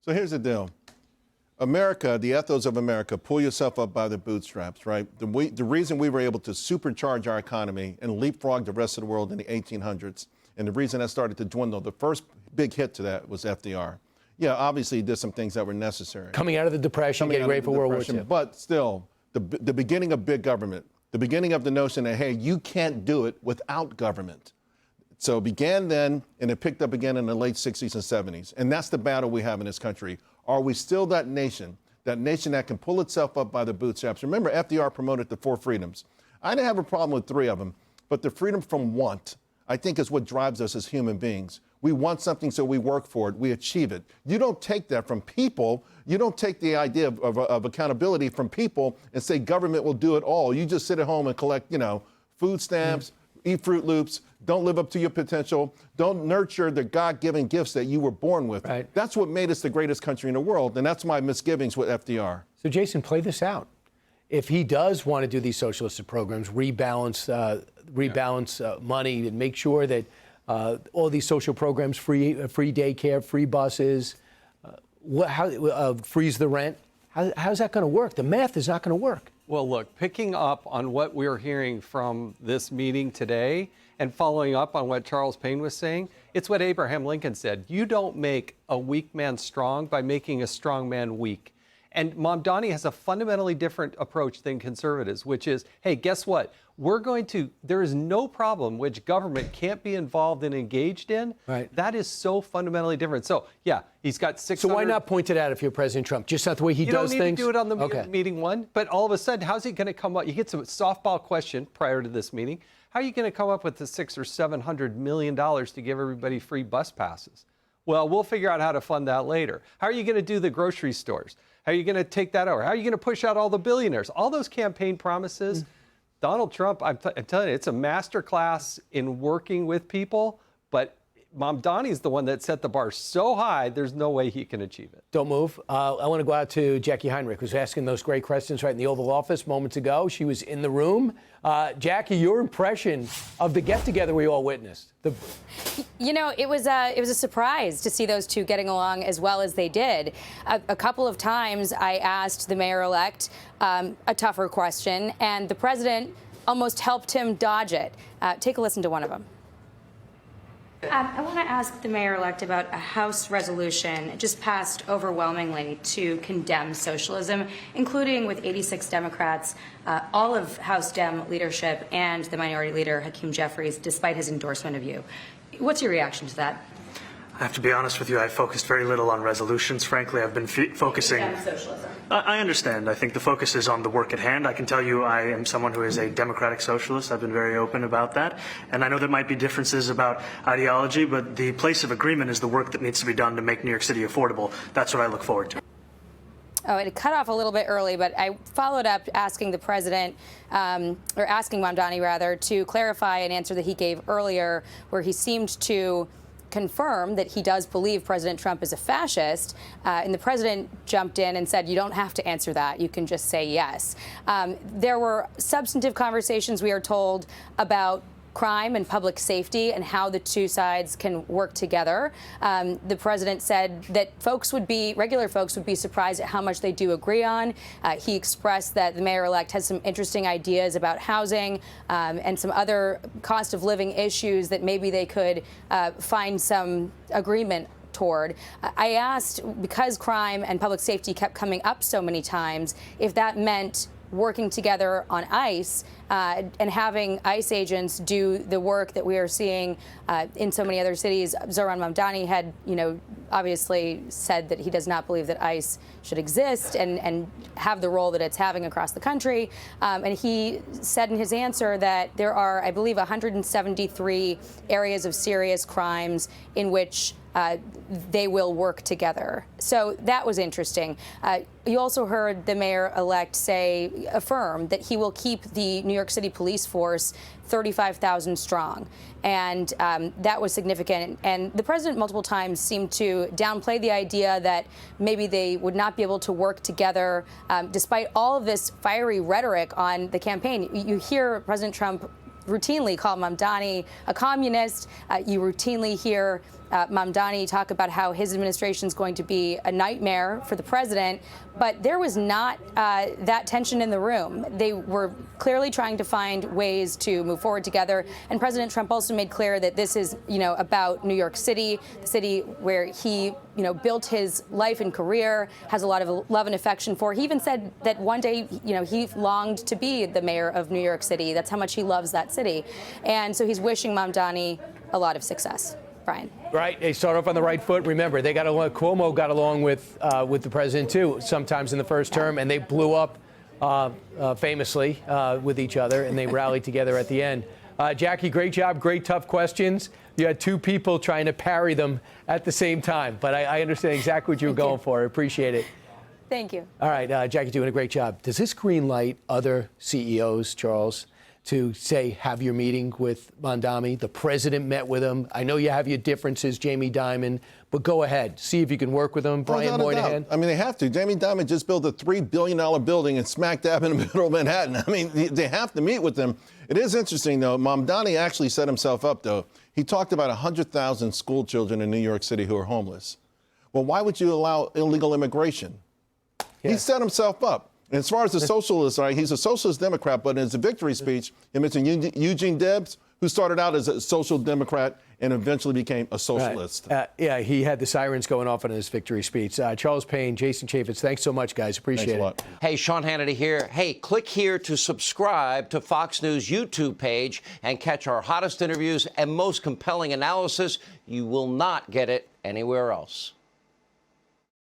So here's the deal. America, the ethos of America, pull yourself up by the bootstraps, right? The reason we were able to supercharge our economy and leapfrog the rest of the world in the 1800s, and the reason that started to dwindle, the first big hit to that was FDR. Yeah, obviously he did some things that were necessary. Coming out of the Depression, getting ready for World War II. But still, the beginning of big government, the beginning of the notion that, hey, you can't do it without government. So it began then, and it picked up again in the late 60s and 70s. And that's the battle we have in this country. Are we still that nation that can pull itself up by the bootstraps? Remember, FDR promoted the 4 freedoms. I didn't have a problem with 3 of them, but the freedom from want, I think, is what drives us as human beings. We want something, so we work for it. We achieve it. You don't take that from people. You don't take the idea of accountability from people and say government will do it all. You just sit at home and collect, food stamps, eat Fruit Loops, don't live up to your potential, don't nurture the God-given gifts that you were born with. Right. That's what made us the greatest country in the world, and that's my misgivings with FDR. So, Jason, play this out. If he does want to do these socialist programs, rebalance money and make sure that all these social programs, free daycare, free buses, freeze the rent, how's that going to work? The math is not going to work. Well, look, picking up on what we're hearing from this meeting today and following up on what Charles Payne was saying, it's what Abraham Lincoln said. You don't make a weak man strong by making a strong man weak. And Mamdani has a fundamentally different approach than conservatives, which is, hey, guess what? There is no problem which government can't be involved and engaged in. Right. That is so fundamentally different. So, yeah, he's got 600. So why not point it out if you're President Trump? Just not the way he does things? You don't need to do it on the meeting one, but all of a sudden, how's he going to come up? You get some softball question prior to this meeting. How are you going to come up with the $600 or $700 million to give everybody free bus passes? Well, we'll figure out how to fund that later. How are you going to do the grocery stores? How are you going to take that over? How are you going to push out all the billionaires? All those campaign promises. Donald Trump, I'm telling you, it's a masterclass in working with people, but Mamdani is the one that set the bar so high, there's no way he can achieve it. Don't move. I want to go out to Jackie Heinrich, who's asking those great questions right in the Oval Office moments ago. She was in the room. Jackie, your impression of the get-together we all witnessed? It was a surprise to see those two getting along as well as they did. A couple of times I asked the mayor-elect a tougher question, and the president almost helped him dodge it. Take a listen to one of them. I want to ask the mayor-elect about a House resolution just passed overwhelmingly to condemn socialism, including with 86 Democrats, all of House Dem leadership, and the Minority Leader, Hakeem Jeffries, despite his endorsement of you. What's your reaction to that? I have to be honest with you, I focused very little on resolutions. Frankly, I've been focusing... Socialism. I understand. I think the focus is on the work at hand. I can tell you I am someone who is a democratic socialist. I've been very open about that. And I know there might be differences about ideology, but the place of agreement is the work that needs to be done to make New York City affordable. That's what I look forward to. Oh, it cut off a little bit early, but I followed up asking the president, or asking Mamdani, rather, to clarify an answer that he gave earlier, where he seemed to confirm that he does believe President Trump is a fascist, and the president jumped in and said, you don't have to answer that. You can just say yes. There were substantive conversations, we are told, about crime and public safety and how the two sides can work together. The president said that regular folks would be surprised at how much they do agree on. He expressed that the mayor-elect has some interesting ideas about housing and some other cost of living issues that maybe they could find some agreement toward. I asked, because crime and public safety kept coming up so many times, if that meant working together on ICE and having ICE agents do the work that we are seeing in so many other cities. Zohran Mamdani had, obviously said that he does not believe that ICE should exist and have the role that it's having across the country. And he said in his answer that there are, I believe, 173 areas of serious crimes in which they will work together. So that was interesting. You also heard the mayor-elect affirm that he will keep the New York City police force 35,000 strong. And that was significant. And the president multiple times seemed to downplay the idea that maybe they would not be able to work together despite all of this fiery rhetoric on the campaign. You hear President Trump routinely call Mamdani a communist. You routinely hear Mamdani talk about how his administration is going to be a nightmare for the president, but there was not that tension in the room. They were clearly trying to find ways to move forward together, and President Trump also made clear that this is, about New York City, the city where he, built his life and career, has a lot of love and affection for. He even said that one day, he longed to be the mayor of New York City. That's how much he loves that city, and so he's wishing Mamdani a lot of success. Brian. Right, they start off on the right foot. Remember, they got along. Cuomo got along with the president too, sometimes in the first term, and they blew up famously with each other, and they rallied together at the end. Jackie, great job, great tough questions. You had two people trying to parry them at the same time, but I understand exactly what you were going for. I appreciate it. Thank you. All right, Jackie, doing a great job. Does this green light other CEOs, Charles, to say, have your meeting with Mamdani? The president met with him. I know you have your differences, Jamie Dimon, but go ahead. See if you can work with him. Brian Moynihan. I mean, they have to. Jamie Dimon just built a $3 billion building and smack dab in the middle of Manhattan. I mean, they have to meet with him. It is interesting, though. Mamdani actually set himself up, though. He talked about 100,000 school children in New York City who are homeless. Well, why would you allow illegal immigration? Yeah. He set himself up. And as far as the socialist, right, he's a socialist Democrat, but in his victory speech, he mentioned Eugene Debs, who started out as a social Democrat and eventually became a socialist. Yeah, he had the sirens going off in his victory speech. Charles Payne, Jason Chaffetz, thanks so much, guys. Appreciate it. Thanks a lot. Hey, Sean Hannity here. Hey, click here to subscribe to Fox News YouTube page and catch our hottest interviews and most compelling analysis. You will not get it anywhere else.